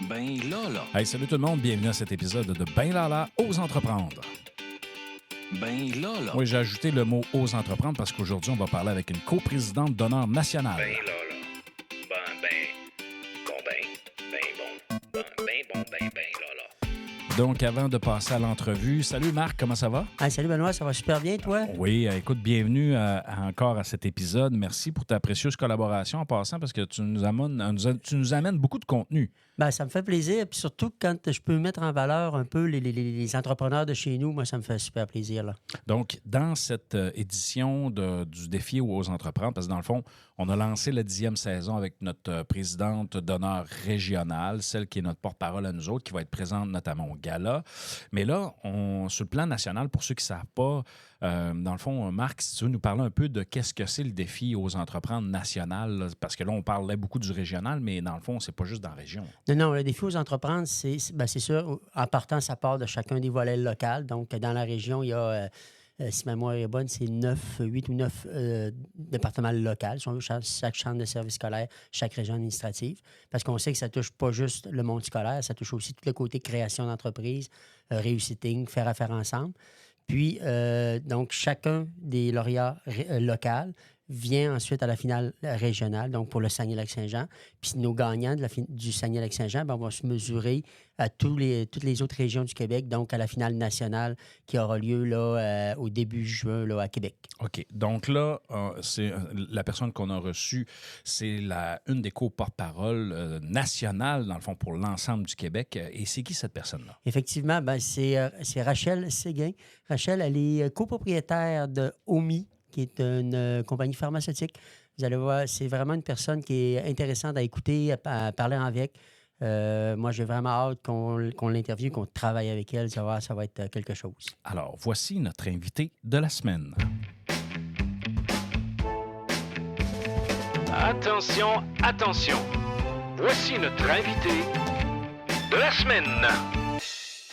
Ben Lala. Hey, salut tout le monde, bienvenue à cet épisode de Ben Lala, Ose entreprendre. Ben Lala. Oui, j'ai ajouté le mot Ose entreprendre parce qu'aujourd'hui, on va parler avec une coprésidente d'honneur nationale. Ben Lala. Ben Lala. Donc, avant de passer à l'entrevue, salut Marc, comment ça va? Ah, salut Benoît, ça va super bien, toi? Oui, écoute, bienvenue encore à cet épisode. Merci pour ta précieuse collaboration en passant parce que tu nous amènes beaucoup de contenu. Ben, ça me fait plaisir. Puis surtout, quand je peux mettre en valeur un peu les entrepreneurs de chez nous, moi, ça me fait super plaisir. Là. Donc, dans cette édition du défi aux entreprendre, parce que dans le fond, on a lancé la 10e saison avec notre présidente d'honneur régionale, celle qui est notre porte-parole à nous autres, qui va être présente notamment au gala. Mais là, sur le plan national, pour ceux qui ne savent pas, dans le fond, Marc, si tu veux nous parler un peu de qu'est-ce que c'est le défi aux entreprendre national, là, parce que là, on parlait beaucoup du régional, mais dans le fond, c'est pas juste dans la région. Non, le défi aux entreprendre, c'est sûr, en partant, ça part de chacun des volets locaux. Donc, dans la région, il y a, si ma mémoire est bonne, c'est 8 ou 9 départements locaux, chaque chambre de service scolaire, chaque région administrative. Parce qu'on sait que ça touche pas juste le monde scolaire, ça touche aussi tout le côté création d'entreprise, réussiting, faire affaire ensemble. Puis, donc, chacun des lauréats locaux vient ensuite à la finale régionale, donc pour le Saguenay-Lac-Saint-Jean. Puis nos gagnants du Saguenay-Lac-Saint-Jean, on va se mesurer à toutes les autres régions du Québec, donc à la finale nationale qui aura lieu là, au début juin là, à Québec. OK. Donc là, c'est la personne qu'on a reçue, c'est une des co-porte-parole nationales, dans le fond, pour l'ensemble du Québec. Et c'est qui cette personne-là? Effectivement, c'est Rachel Séguin. Rachel, elle est copropriétaire de OMI, qui est une compagnie pharmaceutique. Vous allez voir, c'est vraiment une personne qui est intéressante à écouter, à parler avec. Moi, j'ai vraiment hâte qu'on l'interviewe, qu'on travaille avec elle. Ça va être quelque chose. Alors, voici notre invité de la semaine. Attention, attention. Voici notre invité de la semaine.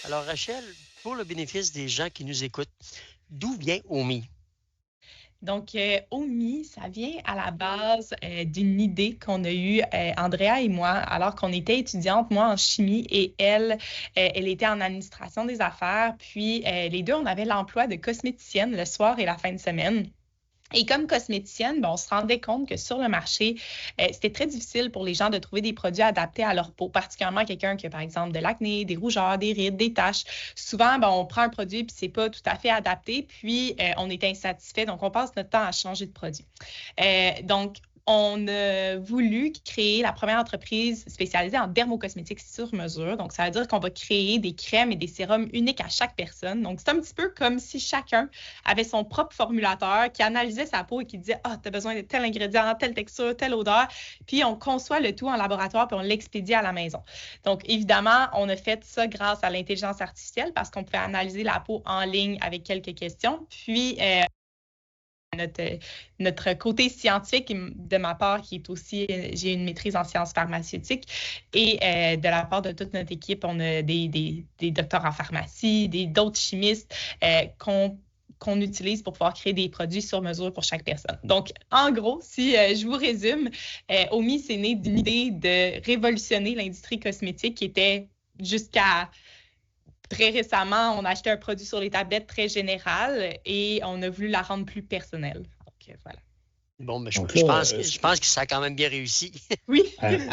Alors, Rachel, pour le bénéfice des gens qui nous écoutent, d'où vient OMI? Donc, OMI, ça vient à la base d'une idée qu'on a eue, Andrea et moi, alors qu'on était étudiantes, moi en chimie et elle était en administration des affaires. Puis, les deux, on avait l'emploi de cosméticienne le soir et la fin de semaine. Et comme cosméticienne, on se rendait compte que sur le marché, c'était très difficile pour les gens de trouver des produits adaptés à leur peau, particulièrement quelqu'un qui a, par exemple, de l'acné, des rougeurs, des rides, des taches. Souvent, on prend un produit puis c'est pas tout à fait adapté, puis on est insatisfait, donc on passe notre temps à changer de produit. Donc, on a voulu créer la première entreprise spécialisée en dermocosmétiques sur mesure. Donc, ça veut dire qu'on va créer des crèmes et des sérums uniques à chaque personne. Donc, c'est un petit peu comme si chacun avait son propre formulateur qui analysait sa peau et qui disait « Ah, tu as besoin de tel ingrédient, telle texture, telle odeur. » Puis, on conçoit le tout en laboratoire puis on l'expédie à la maison. Donc, évidemment, on a fait ça grâce à l'intelligence artificielle parce qu'on pouvait analyser la peau en ligne avec quelques questions. Puis, notre côté scientifique de ma part, qui est aussi, j'ai une maîtrise en sciences pharmaceutiques et de la part de toute notre équipe, on a des docteurs en pharmacie, d'autres chimistes qu'on utilise pour pouvoir créer des produits sur mesure pour chaque personne. Donc, en gros, si je vous résume, OMI, c'est né d'une idée de révolutionner l'industrie cosmétique qui était jusqu'à très récemment, on a acheté un produit sur les tablettes très général et on a voulu la rendre plus personnelle. Donc, voilà. Bon, mais je pense que ça a quand même bien réussi. Oui.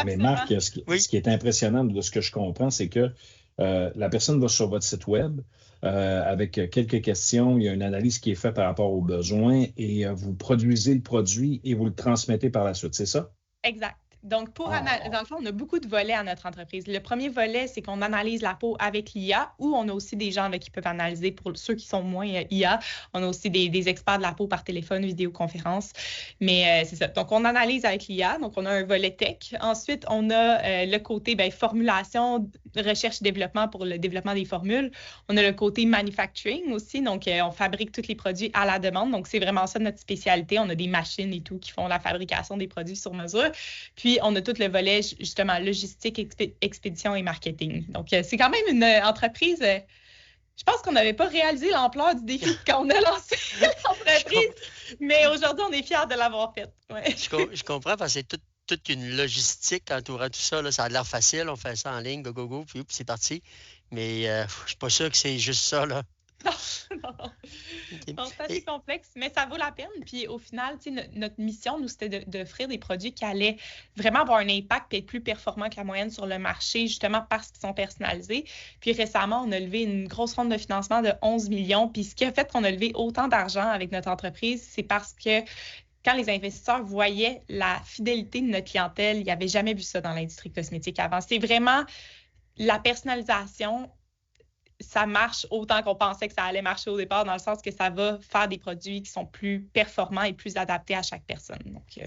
Mais Marc, ce qui est impressionnant de ce que je comprends, c'est que la personne va sur votre site web avec quelques questions. Il y a une analyse qui est faite par rapport aux besoins et vous produisez le produit et vous le transmettez par la suite. C'est ça? Exact. Donc, dans le fond, on a beaucoup de volets à notre entreprise. Le premier volet, c'est qu'on analyse la peau avec l'IA ou on a aussi des gens qui peuvent analyser pour ceux qui sont moins IA. On a aussi des experts de la peau par téléphone, vidéoconférence. Mais c'est ça. Donc, on analyse avec l'IA. Donc, on a un volet tech. Ensuite, on a le côté formulation, recherche et développement pour le développement des formules. On a le côté manufacturing aussi. Donc, on fabrique tous les produits à la demande. Donc, c'est vraiment ça notre spécialité. On a des machines et tout qui font la fabrication des produits sur mesure. Puis, on a tout le volet, justement, logistique, expédition et marketing. Donc, c'est quand même une entreprise, je pense qu'on n'avait pas réalisé l'ampleur du défi quand on a lancé l'entreprise, mais aujourd'hui, on est fiers de l'avoir faite. Ouais. Je comprends parce que c'est toute une logistique entourant tout ça. Là. Ça a l'air facile, on fait ça en ligne, go, puis c'est parti. Mais je suis pas sûr que c'est juste ça, là. Non. Okay. Donc, c'est assez complexe, mais ça vaut la peine. Puis au final, notre mission, nous, c'était d'offrir des produits qui allaient vraiment avoir un impact et être plus performants que la moyenne sur le marché, justement parce qu'ils sont personnalisés. Puis récemment, on a levé une grosse ronde de financement de 11 millions. Puis ce qui a fait qu'on a levé autant d'argent avec notre entreprise, c'est parce que quand les investisseurs voyaient la fidélité de notre clientèle, ils n'avaient jamais vu ça dans l'industrie cosmétique avant. C'est vraiment la personnalisation. Ça marche autant qu'on pensait que ça allait marcher au départ, dans le sens que ça va faire des produits qui sont plus performants et plus adaptés à chaque personne. Donc,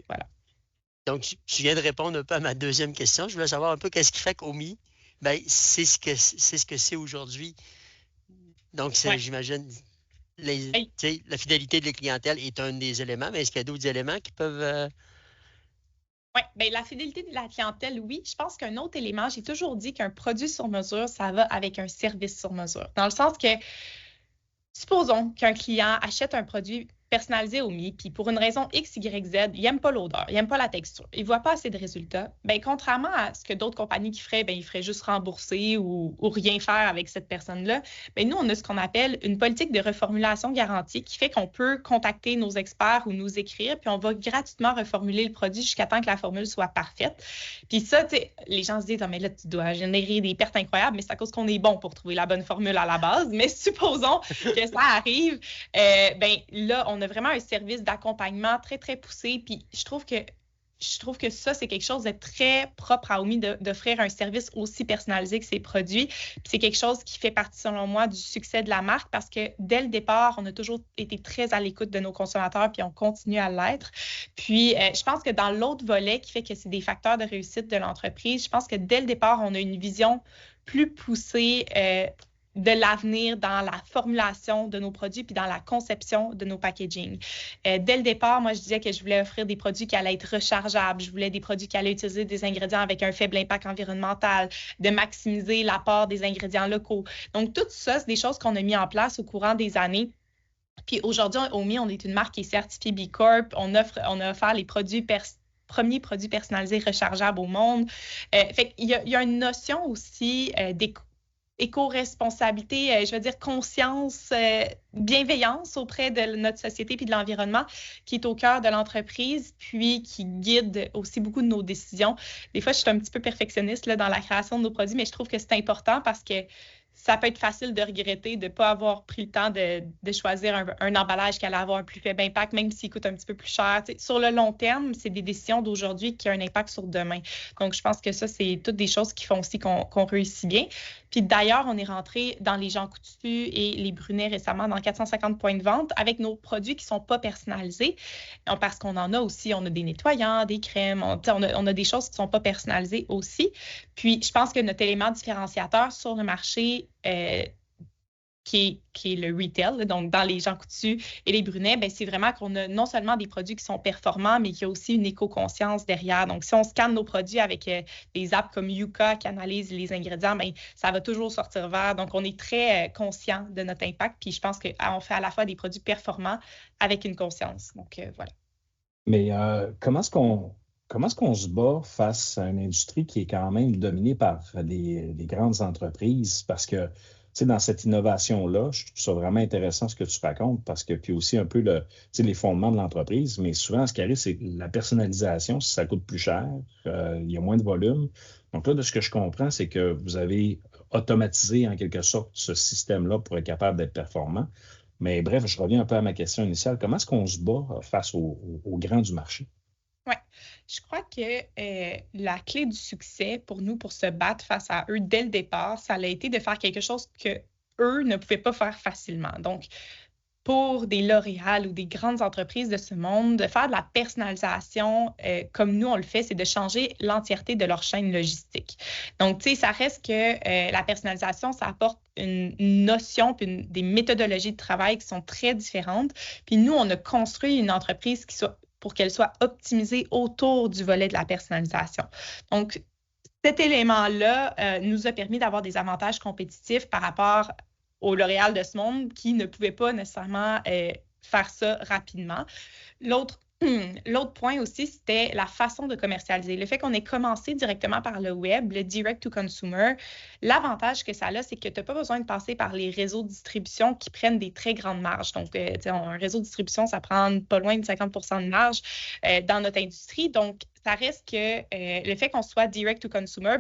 voilà. Donc, tu viens de répondre un peu à ma deuxième question. Je voulais savoir un peu qu'est-ce qui fait qu'Omi, c'est ce que c'est aujourd'hui. Donc, j'imagine, la fidélité de la clientèle est un des éléments, mais est-ce qu'il y a d'autres éléments qui peuvent... Oui, bien, la fidélité de la clientèle, oui. Je pense qu'un autre élément, j'ai toujours dit qu'un produit sur mesure, ça va avec un service sur mesure. Dans le sens que, supposons qu'un client achète un produit personnalisé Omi, puis pour une raison X, Y, Z, il n'aime pas l'odeur, il n'aime pas la texture, il ne voit pas assez de résultats. Bien, contrairement à ce que d'autres compagnies qui feraient, bien, ils feraient juste rembourser ou rien faire avec cette personne-là, bien, nous, on a ce qu'on appelle une politique de reformulation garantie qui fait qu'on peut contacter nos experts ou nous écrire, puis on va gratuitement reformuler le produit jusqu'à temps que la formule soit parfaite. Puis ça, tu sais, les gens se disent, ah, mais là, tu dois générer des pertes incroyables, mais c'est à cause qu'on est bon pour trouver la bonne formule à la base. Mais supposons que ça arrive, bien, là, on a vraiment un service d'accompagnement très, très poussé. Puis je trouve que ça, c'est quelque chose de très propre à Omi d'offrir un service aussi personnalisé que ses produits. Puis c'est quelque chose qui fait partie, selon moi, du succès de la marque parce que dès le départ, on a toujours été très à l'écoute de nos consommateurs puis on continue à l'être. Puis je pense que dans l'autre volet qui fait que c'est des facteurs de réussite de l'entreprise, je pense que dès le départ, on a une vision plus poussée de l'avenir dans la formulation de nos produits puis dans la conception de nos packaging. Dès le départ, moi, je disais que je voulais offrir des produits qui allaient être rechargeables. Je voulais des produits qui allaient utiliser des ingrédients avec un faible impact environnemental, de maximiser l'apport des ingrédients locaux. Donc, tout ça, c'est des choses qu'on a mis en place au courant des années. Puis aujourd'hui, Omi, on est une marque qui est certifiée B Corp. On a offert les premiers produits personnalisés rechargeables au monde. Fait qu'il y a une notion aussi éco-responsabilité, je veux dire conscience, bienveillance auprès de notre société puis de l'environnement qui est au cœur de l'entreprise puis qui guide aussi beaucoup de nos décisions. Des fois, je suis un petit peu perfectionniste là, dans la création de nos produits, mais je trouve que c'est important parce que ça peut être facile de regretter de ne pas avoir pris le temps de choisir un emballage qui allait avoir un plus faible impact, même s'il coûte un petit peu plus cher. T'sais, sur le long terme, c'est des décisions d'aujourd'hui qui ont un impact sur demain. Donc, je pense que ça, c'est toutes des choses qui font aussi qu'on réussit bien. Puis d'ailleurs, on est rentré dans les Jean Coutu et les Brunet récemment dans 450 points de vente avec nos produits qui ne sont pas personnalisés. Parce qu'on en a aussi, on a des nettoyants, des crèmes, on a des choses qui ne sont pas personnalisées aussi. Puis je pense que notre élément différenciateur sur le marché qui est le retail, donc dans les Jean Coutu et les Brunet, bien, c'est vraiment qu'on a non seulement des produits qui sont performants, mais qu'il y a aussi une éco-conscience derrière. Donc, si on scanne nos produits avec des apps comme Yuka qui analysent les ingrédients, bien, ça va toujours sortir vert. Donc, on est très conscient de notre impact. Puis, je pense qu'on fait à la fois des produits performants avec une conscience. Donc, voilà. Mais comment est-ce qu'on se bat face à une industrie qui est quand même dominée par des grandes entreprises? Parce que dans cette innovation-là, je trouve ça vraiment intéressant ce que tu racontes parce que puis aussi un peu les fondements de l'entreprise, mais souvent ce qui arrive, c'est la personnalisation, ça coûte plus cher, il y a moins de volume. Donc là, de ce que je comprends, c'est que vous avez automatisé en quelque sorte ce système-là pour être capable d'être performant. Mais bref, je reviens un peu à ma question initiale. Comment est-ce qu'on se bat face aux grands du marché? Oui, je crois que la clé du succès pour nous, pour se battre face à eux dès le départ, ça a été de faire quelque chose qu'eux ne pouvaient pas faire facilement. Donc, pour des L'Oréal ou des grandes entreprises de ce monde, de faire de la personnalisation comme nous, on le fait, c'est de changer l'entièreté de leur chaîne logistique. Donc, tu sais, ça reste que la personnalisation, ça apporte une notion puis des méthodologies de travail qui sont très différentes. Puis nous, on a construit une entreprise pour qu'elle soit optimisée autour du volet de la personnalisation. Donc, cet élément-là nous a permis d'avoir des avantages compétitifs par rapport au L'Oréal de ce monde qui ne pouvait pas nécessairement faire ça rapidement. L'autre l'autre point aussi, c'était la façon de commercialiser. Le fait qu'on ait commencé directement par le web, le direct-to-consumer, l'avantage que ça a, c'est que tu n'as pas besoin de passer par les réseaux de distribution qui prennent des très grandes marges. Donc, un réseau de distribution, ça prend pas loin de 50 % de marge dans notre industrie. Donc, ça reste que le fait qu'on soit direct-to-consumer,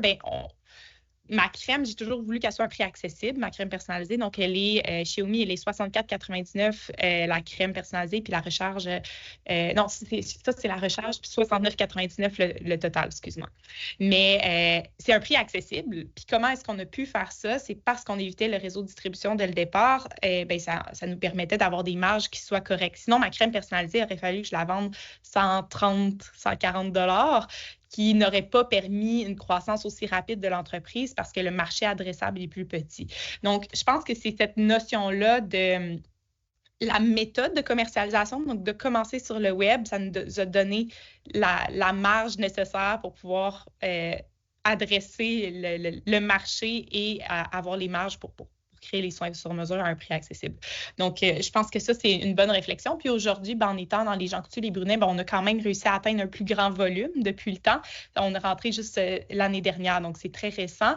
ma crème, j'ai toujours voulu qu'elle soit à un prix accessible, ma crème personnalisée. Donc, elle est chez Omi, elle est 64,99 la crème personnalisée, puis la recharge. Non, c'est la recharge, puis 69,99 le total, excuse-moi. Mais c'est un prix accessible. Puis comment est-ce qu'on a pu faire ça? C'est parce qu'on évitait le réseau de distribution dès le départ. Ça nous permettait d'avoir des marges qui soient correctes. Sinon, ma crème personnalisée, il aurait fallu que je la vende 130, 140 $ qui n'aurait pas permis une croissance aussi rapide de l'entreprise parce que le marché adressable est plus petit. Donc, je pense que c'est cette notion-là de la méthode de commercialisation, donc de commencer sur le web, ça nous a donné la marge nécessaire pour pouvoir adresser le marché et avoir les marges pour créer les soins sur mesure à un prix accessible. Donc, je pense que ça, c'est une bonne réflexion. Puis aujourd'hui, en étant dans les Jean Coutu, les Brunet, on a quand même réussi à atteindre un plus grand volume depuis le temps. On est rentré juste l'année dernière, donc c'est très récent.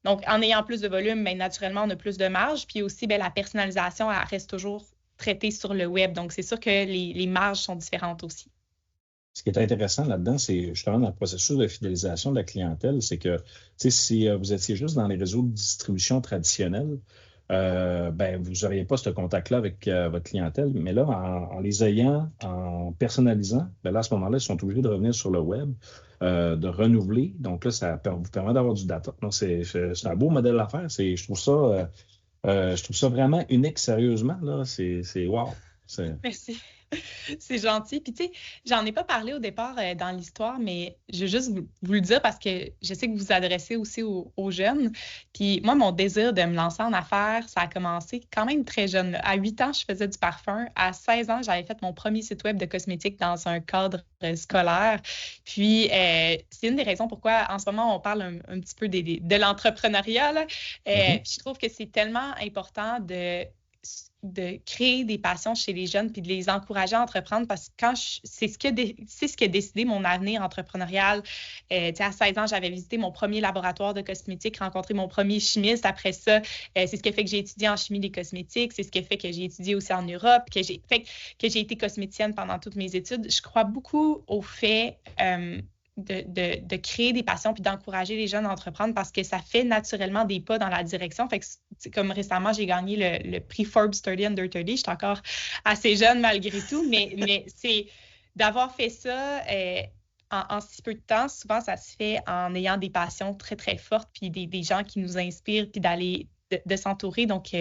Donc, en ayant plus de volume, naturellement, on a plus de marge. Puis aussi, la personnalisation, elle reste toujours traitée sur le web. Donc, c'est sûr que les marges sont différentes aussi. Ce qui est intéressant là-dedans, c'est justement dans le processus de fidélisation de la clientèle, c'est que si vous étiez juste dans les réseaux de distribution traditionnels, vous n'auriez pas ce contact-là avec votre clientèle. Mais là, en les ayant, en personnalisant, là, à ce moment-là, ils sont obligés de revenir sur le web, de renouveler. Donc là, ça vous permet d'avoir du data. Donc, c'est un beau modèle à faire. Je trouve ça vraiment unique, sérieusement. Là. C'est wow. Merci. C'est gentil. Puis, tu sais, j'en ai pas parlé au départ dans l'histoire, mais je veux juste vous le dire parce que je sais que vous vous adressez aussi aux jeunes. Puis, moi, mon désir de me lancer en affaires, ça a commencé quand même très jeune. Là. À 8 ans, je faisais du parfum. À 16 ans, j'avais fait mon premier site web de cosmétiques dans un cadre scolaire. Puis, c'est une des raisons pourquoi, en ce moment, on parle un petit peu de l'entrepreneuriat. Là. Puis, je trouve que c'est tellement important de créer des passions chez les jeunes puis de les encourager à entreprendre parce que c'est ce qui a décidé mon avenir entrepreneurial. À 16 ans, j'avais visité mon premier laboratoire de cosmétiques, rencontré mon premier chimiste. Après ça, c'est ce qui a fait que j'ai étudié en chimie des cosmétiques. C'est ce qui a fait que j'ai étudié aussi en Europe, que j'ai été cosméticienne pendant toutes mes études. Je crois beaucoup au fait de créer des passions puis d'encourager les jeunes à entreprendre parce que ça fait naturellement des pas dans la direction. Fait que comme récemment, j'ai gagné le prix Forbes 30 Under 30. Je suis encore assez jeune malgré tout, mais c'est d'avoir fait ça en si peu de temps. Souvent, ça se fait en ayant des passions très, très fortes puis des gens qui nous inspirent puis de s'entourer. Donc,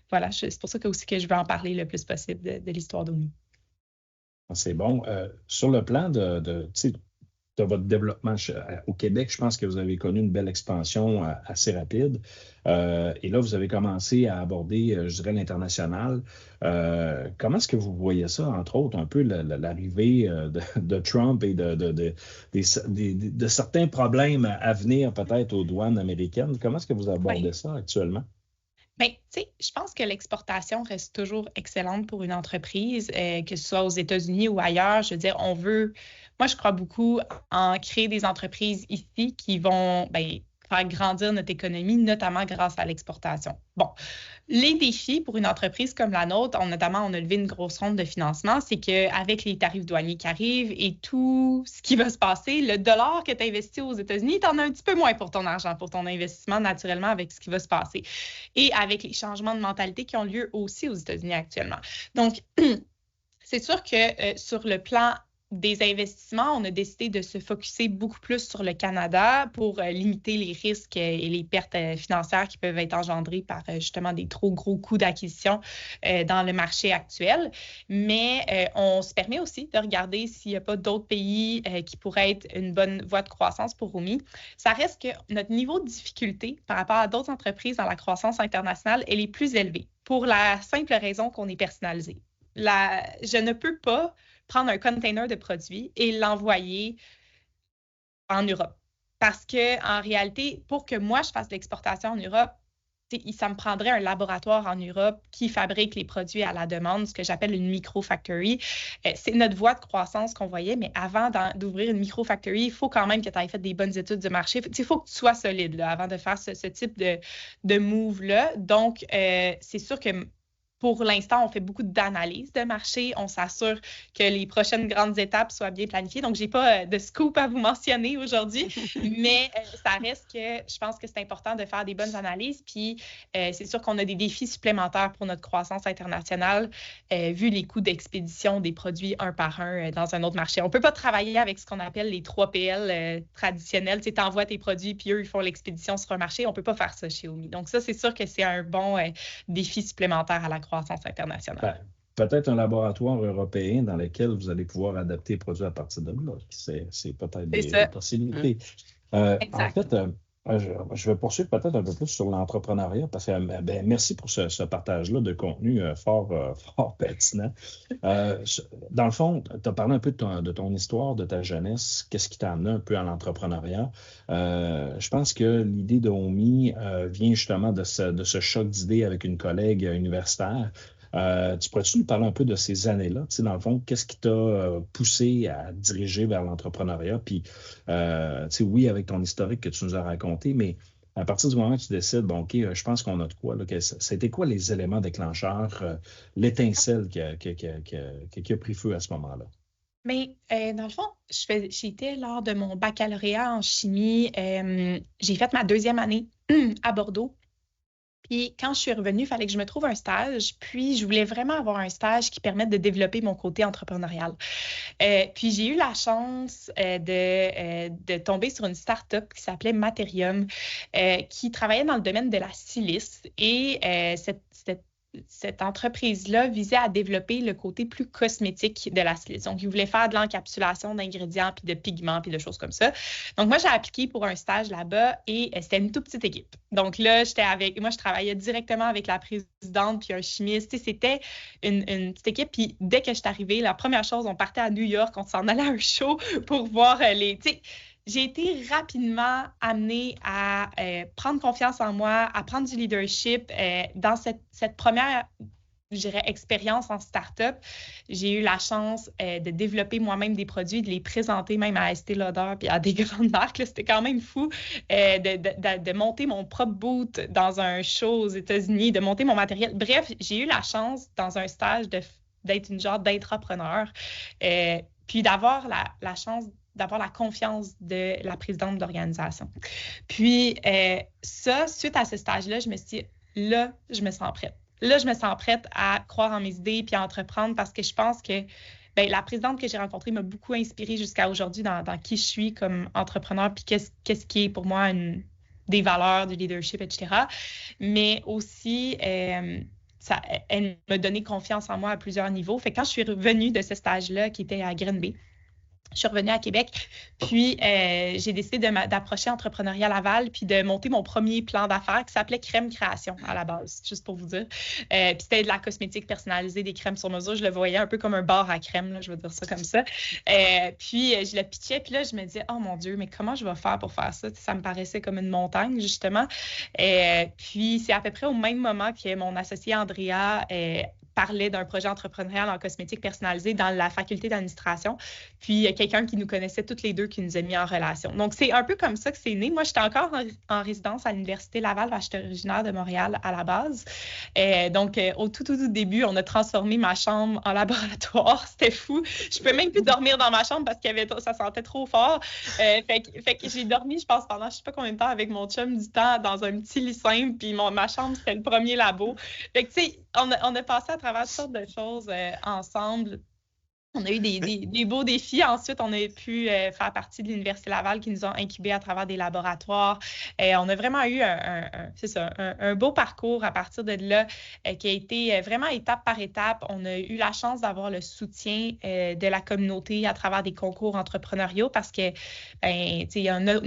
voilà, c'est pour ça aussi que je veux en parler le plus possible de l'histoire d'Omi. C'est bon. Sur le plan de votre développement au Québec, je pense que vous avez connu une belle expansion assez rapide. Et là, vous avez commencé à aborder, je dirais, l'international. Comment est-ce que vous voyez ça, entre autres, un peu l'arrivée de Trump et de certains problèmes à venir peut-être aux douanes américaines? Comment est-ce que vous abordez ça actuellement? Bien, tu sais, je pense que l'exportation reste toujours excellente pour une entreprise, que ce soit aux États-Unis ou ailleurs. Je veux dire, moi, je crois beaucoup en créer des entreprises ici qui vont faire grandir notre économie, notamment grâce à l'exportation. Bon, les défis pour une entreprise comme la nôtre, notamment, on a levé une grosse ronde de financement, c'est qu'avec les tarifs douaniers qui arrivent et tout ce qui va se passer, le dollar que tu as investi aux États-Unis, tu en as un petit peu moins pour ton argent, pour ton investissement, naturellement, avec ce qui va se passer. Et avec les changements de mentalité qui ont lieu aussi aux États-Unis actuellement. Donc, c'est sûr que sur le plan des investissements, on a décidé de se focusser beaucoup plus sur le Canada pour limiter les risques et les pertes financières qui peuvent être engendrées par justement des trop gros coûts d'acquisition dans le marché actuel. Mais on se permet aussi de regarder s'il n'y a pas d'autres pays qui pourraient être une bonne voie de croissance pour Omi. Ça reste que notre niveau de difficulté par rapport à d'autres entreprises dans la croissance internationale, elle est plus élevée pour la simple raison qu'on est personnalisé. Je ne peux pas prendre un container de produits et l'envoyer en Europe. Parce qu'en réalité, pour que moi, je fasse de l'exportation en Europe, ça me prendrait un laboratoire en Europe qui fabrique les produits à la demande, ce que j'appelle une micro-factory. C'est notre voie de croissance qu'on voyait, mais avant d'ouvrir une micro-factory, il faut quand même que tu aies fait des bonnes études de marché. Il faut que tu sois solide là, avant de faire ce type de move-là. Donc, c'est sûr que pour l'instant, on fait beaucoup d'analyses de marché. On s'assure que les prochaines grandes étapes soient bien planifiées. Donc, je n'ai pas de scoop à vous mentionner aujourd'hui, mais ça reste que je pense que c'est important de faire des bonnes analyses. Puis, c'est sûr qu'on a des défis supplémentaires pour notre croissance internationale, vu les coûts d'expédition des produits un par un dans un autre marché. On ne peut pas travailler avec ce qu'on appelle les 3PL traditionnels. Tu envoies tes produits, puis eux, ils font l'expédition sur un marché. On ne peut pas faire ça chez Omi. Donc, ça, c'est sûr que c'est un bon défi supplémentaire à la croissance internationale. Peut-être un laboratoire européen dans lequel vous allez pouvoir adapter les produits à partir de là. C'est peut-être des possibilités. En fait, je vais poursuivre peut-être un peu plus sur l'entrepreneuriat parce que merci pour ce partage-là de contenu fort pertinent. Dans le fond, tu as parlé un peu de ton histoire, de ta jeunesse, qu'est-ce qui t'a amené un peu à l'entrepreneuriat. Je pense que l'idée de Omi vient justement de ce choc d'idées avec une collègue universitaire. Tu pourrais-tu nous parler un peu de ces années-là? Tu sais, dans le fond, qu'est-ce qui t'a poussé à diriger vers l'entrepreneuriat? Puis, tu sais, oui, avec ton historique que tu nous as raconté, mais à partir du moment où tu décides, bon, OK, je pense qu'on a de quoi, là, c'était quoi les éléments déclencheurs, l'étincelle qui a pris feu à ce moment-là? Mais dans le fond, j'étais lors de mon baccalauréat en chimie. J'ai fait ma 2e année à Bordeaux. Puis quand je suis revenue, il fallait que je me trouve un stage. Puis je voulais vraiment avoir un stage qui permette de développer mon côté entrepreneurial. Puis j'ai eu la chance de tomber sur une start-up qui s'appelait Materium, qui travaillait dans le domaine de la silice. Et cette entreprise-là visait à développer le côté plus cosmétique de la silice. Donc, ils voulaient faire de l'encapsulation d'ingrédients, puis de pigments, puis de choses comme ça. Donc, moi, j'ai appliqué pour un stage là-bas et c'était une toute petite équipe. Donc là, moi, je travaillais directement avec la présidente puis un chimiste. C'était une petite équipe. Puis dès que je suis arrivée, la première chose, on partait à New York, on s'en allait à un show pour voir j'ai été rapidement amenée à prendre confiance en moi, à prendre du leadership. Dans cette première, je dirais, expérience en start-up, j'ai eu la chance de développer moi-même des produits, de les présenter même à Estée Lauder puis à des grandes marques. Là, c'était quand même fou de monter mon propre booth dans un show aux États-Unis, de monter mon matériel. Bref, j'ai eu la chance dans un stage d'être une genre d'entrepreneur, puis d'avoir la chance d'avoir la confiance de la présidente de l'organisation. Puis suite à ce stage-là, je me suis dit, là, je me sens prête. Là, je me sens prête à croire en mes idées puis à entreprendre parce que je pense que la présidente que j'ai rencontrée m'a beaucoup inspirée jusqu'à aujourd'hui dans qui je suis comme entrepreneur puis qu'est-ce qui est pour moi des valeurs, du leadership, etc. Mais aussi, elle m'a donné confiance en moi à plusieurs niveaux. Fait que quand je suis revenue de ce stage-là qui était à Grenby, je suis revenue à Québec, puis j'ai décidé d'approcher Entrepreneuriat Laval puis de monter mon premier plan d'affaires qui s'appelait Crème Création à la base, juste pour vous dire. Puis c'était de la cosmétique personnalisée, des crèmes sur mesure. Je le voyais un peu comme un bar à crème, là, je vais dire ça comme ça. Puis je le pitchais, puis là, je me disais, oh mon Dieu, mais comment je vais faire pour faire ça? Ça me paraissait comme une montagne, justement. Puis c'est à peu près au même moment que mon associé Andrea parlait d'un projet entrepreneurial en cosmétique personnalisée dans la faculté d'administration. Puis, il y a quelqu'un qui nous connaissait toutes les deux qui nous a mis en relation. Donc, c'est un peu comme ça que c'est né. Moi, j'étais encore en résidence à l'Université Laval. J'étais originaire de Montréal à la base. Donc, au tout début, on a transformé ma chambre en laboratoire. C'était fou. Je ne pouvais même plus dormir dans ma chambre parce que ça sentait trop fort. Fait que j'ai dormi, je pense, pendant je ne sais pas combien de temps avec mon chum du temps dans un petit lit simple. Puis, ma chambre, c'était le premier labo. Fait que, tu sais, on a passé à travers toutes sortes de choses ensemble. On a eu des beaux défis. Ensuite, on a pu faire partie de l'Université Laval qui nous ont incubés à travers des laboratoires. On a vraiment eu un beau parcours à partir de là qui a été vraiment étape par étape. On a eu la chance d'avoir le soutien de la communauté à travers des concours entrepreneuriaux parce que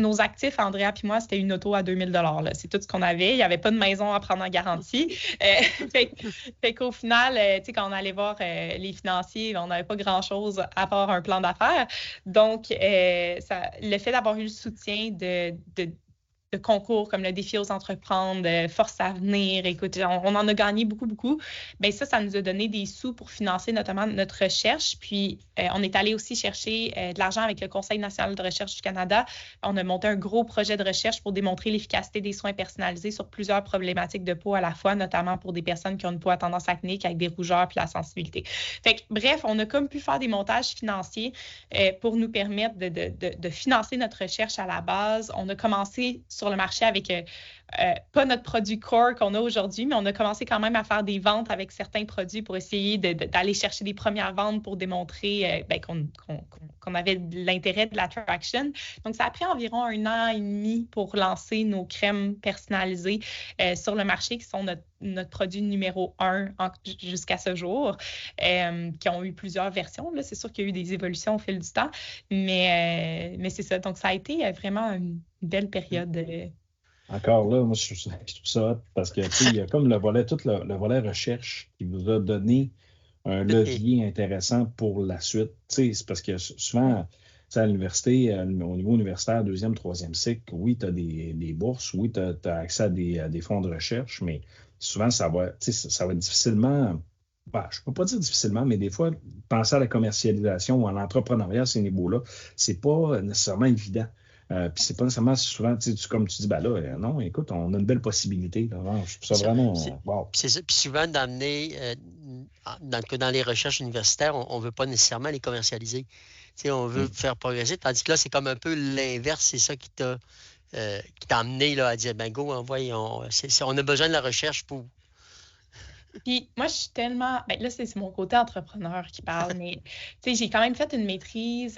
nos actifs, Andrea puis moi, c'était une auto à 2000 $. C'est tout ce qu'on avait. Il n'y avait pas de maison à prendre en garantie. Fait qu'au final, quand on allait voir les financiers, on n'avait pas grand-chose à part un plan d'affaires. Donc, le fait d'avoir eu le soutien de concours comme le défi aux entreprendre, Force à venir, écoute, on en a gagné beaucoup, beaucoup. Bien, ça nous a donné des sous pour financer notamment notre recherche. Puis, on est allé aussi chercher de l'argent avec le Conseil national de recherche du Canada. On a monté un gros projet de recherche pour démontrer l'efficacité des soins personnalisés sur plusieurs problématiques de peau à la fois, notamment pour des personnes qui ont une peau à tendance acnéique avec des rougeurs puis la sensibilité. Fait que, bref, on a comme pu faire des montages financiers pour nous permettre de financer notre recherche à la base. On a commencé sur le marché avec pas notre produit core qu'on a aujourd'hui, mais on a commencé quand même à faire des ventes avec certains produits pour essayer d'aller chercher des premières ventes pour démontrer qu'on avait de l'intérêt de l'attraction. Donc, ça a pris environ 1 an et demi pour lancer nos crèmes personnalisées sur le marché, qui sont notre produit numéro 1 jusqu'à ce jour, qui ont eu plusieurs versions. Là, c'est sûr qu'il y a eu des évolutions au fil du temps, mais c'est ça. Donc, ça a été vraiment une belle période. Encore là, moi, je trouve ça hot parce que, tu sais, il y a comme le volet recherche qui vous a donné un levier intéressant pour la suite. Tu sais, c'est parce que souvent, à l'université, au niveau universitaire, 2e, 3e cycle, oui, tu as des bourses, oui, tu as accès à des fonds de recherche, mais souvent, ça va difficilement, je ne peux pas dire difficilement, mais des fois, penser à la commercialisation ou à l'entrepreneuriat à ces niveaux-là, c'est pas nécessairement évident. Puis c'est pas nécessairement souvent, comme tu dis, non, écoute, on a une belle possibilité. Là, je trouve ça vraiment. Wow. C'est ça. Puis souvent, d'amener, dans les recherches universitaires, on ne veut pas nécessairement les commercialiser. On veut faire progresser. Tandis que là, c'est comme un peu l'inverse. C'est ça qui t'a amené là, à dire, go, on a besoin de la recherche pour. Puis moi, je suis tellement... là, c'est mon côté entrepreneur qui parle, mais j'ai quand même fait une maîtrise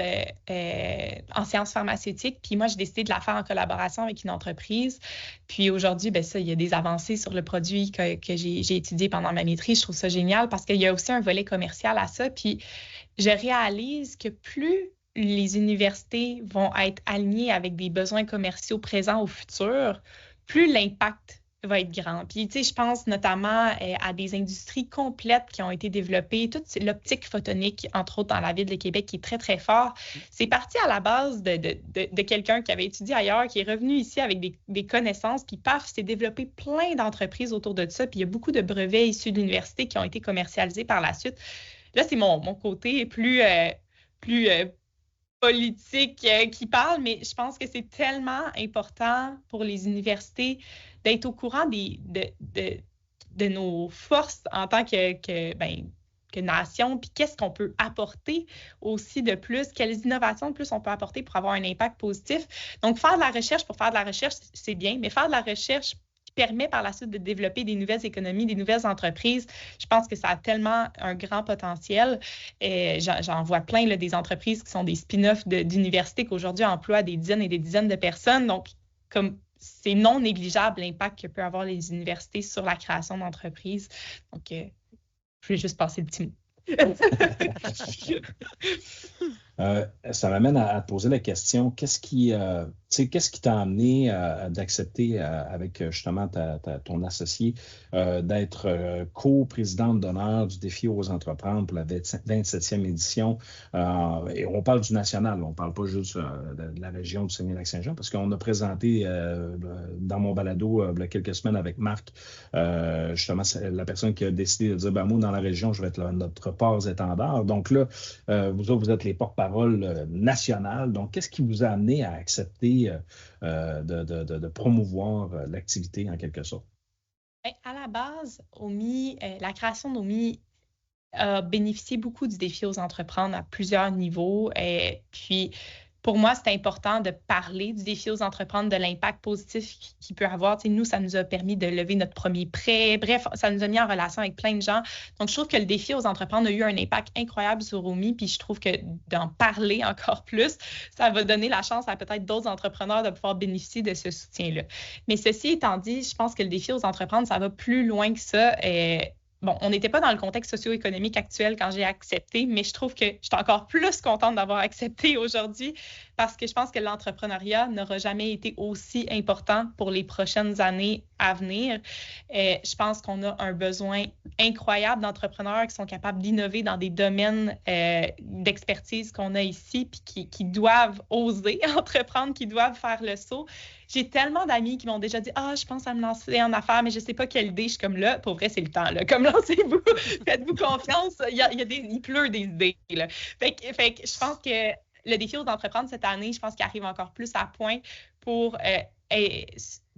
en sciences pharmaceutiques, puis moi, j'ai décidé de la faire en collaboration avec une entreprise. Puis aujourd'hui, il y a des avancées sur le produit que j'ai étudié pendant ma maîtrise. Je trouve ça génial parce qu'il y a aussi un volet commercial à ça. Puis je réalise que plus les universités vont être alignées avec des besoins commerciaux présents au futur, plus l'impact va être grand. Puis, je pense notamment à des industries complètes qui ont été développées, toute l'optique photonique, entre autres dans la ville de Québec, qui est très, très fort. C'est parti à la base de quelqu'un qui avait étudié ailleurs, qui est revenu ici avec des connaissances, puis paf, s'est développé plein d'entreprises autour de ça, puis il y a beaucoup de brevets issus de l'université qui ont été commercialisés par la suite. Là, c'est mon côté plus politique qui parle, mais je pense que c'est tellement important pour les universités d'être au courant de nos forces en tant que nation, puis qu'est-ce qu'on peut apporter aussi de plus, quelles innovations de plus on peut apporter pour avoir un impact positif. Donc, faire de la recherche pour faire de la recherche, c'est bien, mais faire de la recherche qui permet par la suite de développer des nouvelles économies, des nouvelles entreprises, je pense que ça a tellement un grand potentiel. J'en vois plein là, des entreprises qui sont des spin-offs d'universités qui aujourd'hui emploient des dizaines et des dizaines de personnes. Donc, comme c'est non négligeable l'impact que peut avoir les universités sur la création d'entreprises. Donc, je voulais juste passer le petit mot. Ça m'amène à te poser la question, qu'est-ce qui t'a amené d'accepter avec justement ton associé d'être co-présidente d'honneur du défi aux entreprendre pour la 27e édition? Et on parle du national, on ne parle pas juste de la région du Saguenay-Lac-Saint-Jean, parce qu'on a présenté dans mon balado il y a quelques semaines avec Marc, justement la personne qui a décidé de dire, moi dans la région, je vais être notre porte-étendard. Donc là, vous autres, vous êtes les porte-parole nationale. Donc, qu'est-ce qui vous a amené à accepter de promouvoir l'activité en quelque sorte? À la base, OMI, la création d'OMI a bénéficié beaucoup du défi aux entreprendre à plusieurs niveaux. Puis, pour moi, c'est important de parler du défi aux entreprendre, de l'impact positif qu'il peut avoir. Nous, ça nous a permis de lever notre premier prêt. Bref, ça nous a mis en relation avec plein de gens. Donc, je trouve que le défi aux entreprendre a eu un impact incroyable sur OMI. Puis, je trouve que d'en parler encore plus, ça va donner la chance à peut-être d'autres entrepreneurs de pouvoir bénéficier de ce soutien-là. Mais ceci étant dit, je pense que le défi aux entreprendre, ça va plus loin que ça. On n'était pas dans le contexte socio-économique actuel quand j'ai accepté, mais je trouve que je suis encore plus contente d'avoir accepté aujourd'hui parce que je pense que l'entrepreneuriat n'aura jamais été aussi important pour les prochaines années à venir. Je pense qu'on a un besoin incroyable d'entrepreneurs qui sont capables d'innover dans des domaines d'expertise qu'on a ici, puis qui doivent oser entreprendre, qui doivent faire le saut. J'ai tellement d'amis qui m'ont déjà dit « Ah, je pense à me lancer en affaires, mais je ne sais pas quelle idée. » Je suis comme là, pour vrai, c'est le temps. Là. Comme lancez-vous, faites-vous confiance. Il pleut des idées. Là. Fait que je pense que le défi aux entreprendre cette année, je pense qu'il arrive encore plus à point pour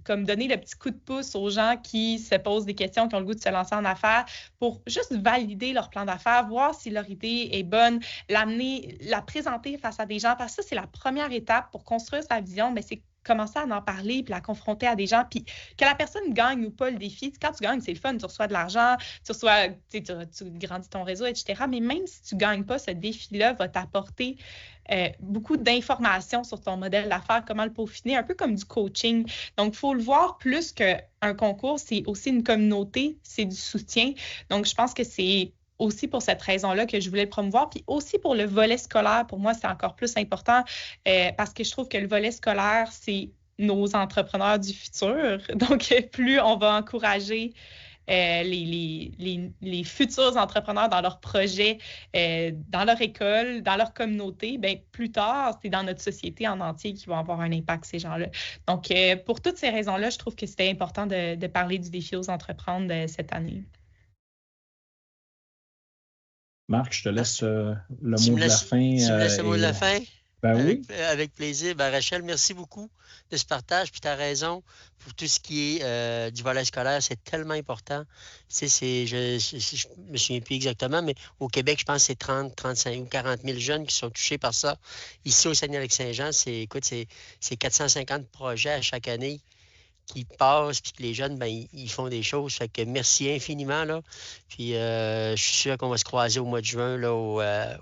comme donner le petit coup de pouce aux gens qui se posent des questions, qui ont le goût de se lancer en affaires, pour juste valider leur plan d'affaires, voir si leur idée est bonne, l'amener, la présenter face à des gens, parce que ça, c'est la première étape pour construire sa vision, mais c'est commencer à en parler, puis la confronter à des gens, puis que la personne gagne ou pas le défi. Quand tu gagnes, c'est le fun, tu reçois de l'argent, tu grandis ton réseau, etc. Mais même si tu ne gagnes pas, ce défi-là va t'apporter beaucoup d'informations sur ton modèle d'affaires, comment le peaufiner, un peu comme du coaching. Donc, il faut le voir plus qu'un concours, c'est aussi une communauté, c'est du soutien. Donc, je pense que c'est aussi pour cette raison-là que je voulais le promouvoir. Puis aussi pour le volet scolaire, pour moi, c'est encore plus important parce que je trouve que le volet scolaire, c'est nos entrepreneurs du futur. Donc, plus on va encourager les futurs entrepreneurs dans leurs projets, dans leur école, dans leur communauté, bien, plus tard, c'est dans notre société en entier qui vont avoir un impact, ces gens-là. Donc, pour toutes ces raisons-là, je trouve que c'était important de parler du défi aux entreprendre cette année. Marc, je te laisse le mot de la fin. Tu me laisses le mot de la fin? Ben oui. Avec plaisir. Ben, Rachel, merci beaucoup de ce partage. Puis tu as raison, pour tout ce qui est du volet scolaire, c'est tellement important. Tu sais, je me souviens plus exactement, mais au Québec, je pense que c'est 30, 35 ou 40 000 jeunes qui sont touchés par ça. Ici, au Saguenay-Lac-Saint-Jean, c'est 450 projets à chaque année qui passent, puis que les jeunes, ben, ils font des choses. Fait que merci infiniment, là. Puis je suis sûr qu'on va se croiser au mois de juin, là,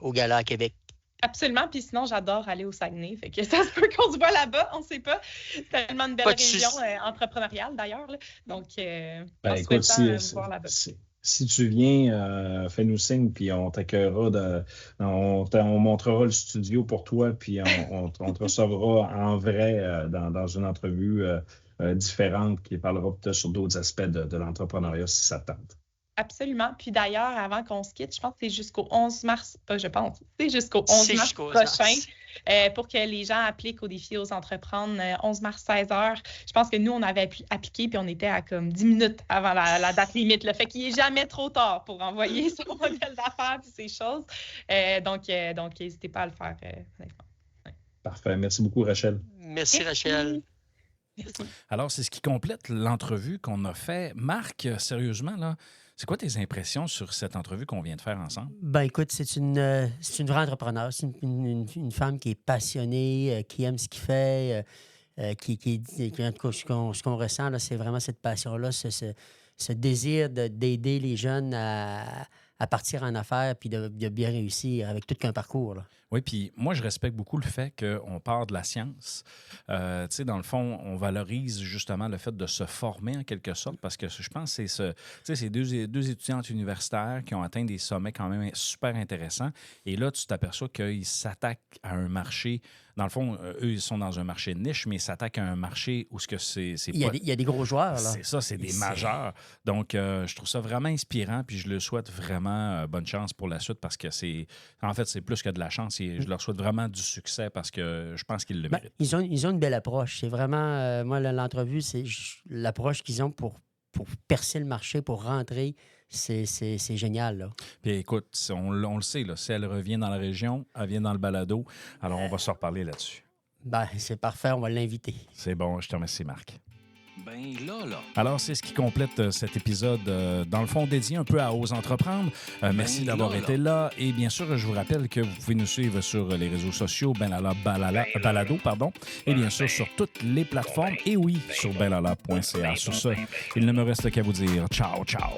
au Gala à Québec. Absolument, puis sinon, j'adore aller au Saguenay. Fait que ça se peut qu'on se voit là-bas, on ne sait pas. C'est tellement une belle région entrepreneuriale, d'ailleurs. Là. Donc, écoute, voir là-bas. Si tu viens, fais-nous signe, puis on t'accueillera, on montrera le studio pour toi, puis on te recevra en vrai dans une entrevue différente qui parlera peut-être sur d'autres aspects de l'entrepreneuriat si ça te tente. Absolument. Puis d'ailleurs, avant qu'on se quitte, je pense que c'est jusqu'au 11 mars, c'est jusqu'au 11 mars prochain pour que les gens appliquent au défi aux entreprendre 11 mars 16h. Je pense que nous, on avait appliqué puis on était à comme 10 minutes avant la date limite. Le fait qu'il n'est jamais trop tard pour envoyer son modèle d'affaires et ces choses. Donc, n'hésitez pas à le faire. Ouais. Parfait. Merci beaucoup, Rachel. Merci. Rachel. Merci. Alors, c'est ce qui complète l'entrevue qu'on a fait. Marc, sérieusement, là, c'est quoi tes impressions sur cette entrevue qu'on vient de faire ensemble? Ben écoute, c'est une vraie entrepreneur. C'est une femme qui est passionnée, qui aime ce qu'il fait, en tout cas, ce qu'on ressent, là, c'est vraiment cette passion-là, ce désir d'aider les jeunes à partir en affaires puis de bien réussir avec tout qu'un parcours. Là. Oui, puis moi, je respecte beaucoup le fait qu'on part de la science. Tu sais, dans le fond, on valorise justement le fait de se former en quelque sorte parce que je pense que c'est deux étudiantes universitaires qui ont atteint des sommets quand même super intéressants. Et là, tu t'aperçois qu'ils s'attaquent à un marché. Dans le fond, eux, ils sont dans un marché de niche, mais ils s'attaquent à un marché où il y a des gros joueurs. Là. C'est ça, c'est des majeurs. Donc, je trouve ça vraiment inspirant, puis je leur souhaite vraiment bonne chance pour la suite parce que c'est plus que de la chance. Je leur souhaite vraiment du succès parce que je pense qu'ils le méritent. Ils ont une belle approche. C'est vraiment, moi, l'entrevue, c'est l'approche qu'ils ont pour percer le marché, pour rentrer. C'est génial, là. Puis écoute, on le sait, là, si elle revient dans la région, elle vient dans le balado, alors on va se reparler là-dessus. Ben, c'est parfait, on va l'inviter. C'est bon, je te remercie, Marc. Ben là. Alors, c'est ce qui complète cet épisode, dans le fond, dédié un peu à Ose Entreprendre. Merci d'avoir été là. Et bien sûr, je vous rappelle que vous pouvez nous suivre sur les réseaux sociaux, Balado, et bien sûr sur toutes les plateformes. Et oui, sur benlala.ca. Sur ce, il ne me reste qu'à vous dire ciao, ciao.